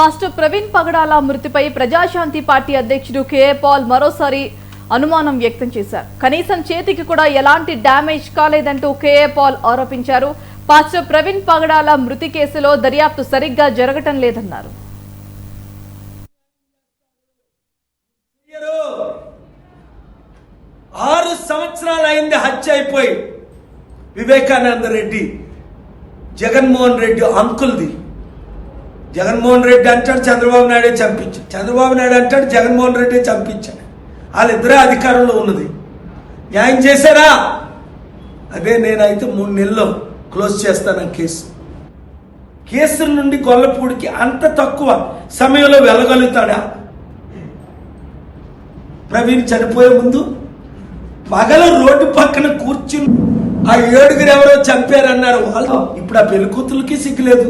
Pastor Praveen పగడాల మృతిపై Praja Shanti party అధ్యక్షుడు KA Paul మరోసారి అనుమానం వ్యక్తం చేశారు. కనీసం చేతికి కూడా ఎలాంటి డ్యామేజ్ కాలేదంటూ కేఏ పాల్ ఆరోపించారు. పాస్టర్ ప్రవీణ్ పగడాల మృతి కేసులో దర్యాప్తు సరిగ్గా జరగటం లేదన్నారు. 6 సంవత్సరాలు అయింది హత్య అయిపోయి. వివేకానంద రెడ్డి జగన్మోహన్ రెడ్డి అంకుల్ది. జగన్మోహన్ రెడ్డి అంటాడు చంద్రబాబు నాయుడే చంపించాడు, చంద్రబాబు నాయుడు అంటాడు జగన్మోహన్ రెడ్డి చంపించాడు. వాళ్ళిద్దరే అధికారంలో ఉన్నది. న్యాయం చేశారా? అదే నేనైతే 3 నెలల్లో క్లోజ్ చేస్తాను కేసుల నుండి గొల్లపూడికి అంత తక్కువ సమయంలో వెళ్ళగలుగుతాడా? ప్రవీణ్ చనిపోయే ముందు పగల రోడ్డు పక్కన కూర్చుని ఆ 7గురు ఎవరో చంపారన్నారు వాళ్ళు. ఇప్పుడు ఆ పెళ్లి కూతురుకి సిగ్గులేదు.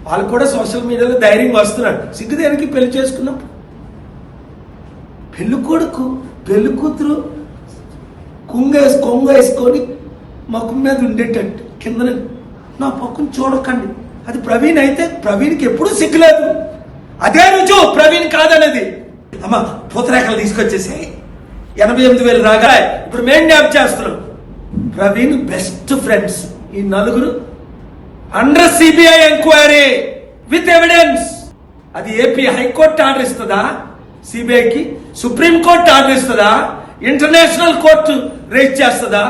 వాళ్ళు కూడా సోషల్ మీడియాలో ధైర్యంగా వస్తున్నాడు. సిగ్గు దేనికి? పెళ్లి చేసుకున్నప్పుడు పెళ్లి కొడుకు పెళ్లి కూతురు కొంగ వేసుకొని మొఖం మీద ఉండేటట్టు కింద నా పక్కన చూడకండి. అది ప్రవీణ్ అయితే ప్రవీణ్కి ఎప్పుడూ సిగ్గులేదు. అదే రుజువు ప్రవీణ్ కాదనేది. అమ్మ పూతరేఖలు తీసుకొచ్చేసాయి. 88,000 రాగా ఇప్పుడు మేం డ్యాప్ చేస్తున్నాం. ప్రవీణ్ బెస్ట్ ఫ్రెండ్స్ ఈ 4 under CBI enquiry with evidence. అది ఏపీ హైకోర్టు ఆర్డర్ ఇస్తుందా? సిబిఐకి సుప్రీం కోర్టు ఆర్డర్ ఇస్తుందా? ఇంటర్నేషనల్ కోర్టు రేజ్ చేస్తుందా?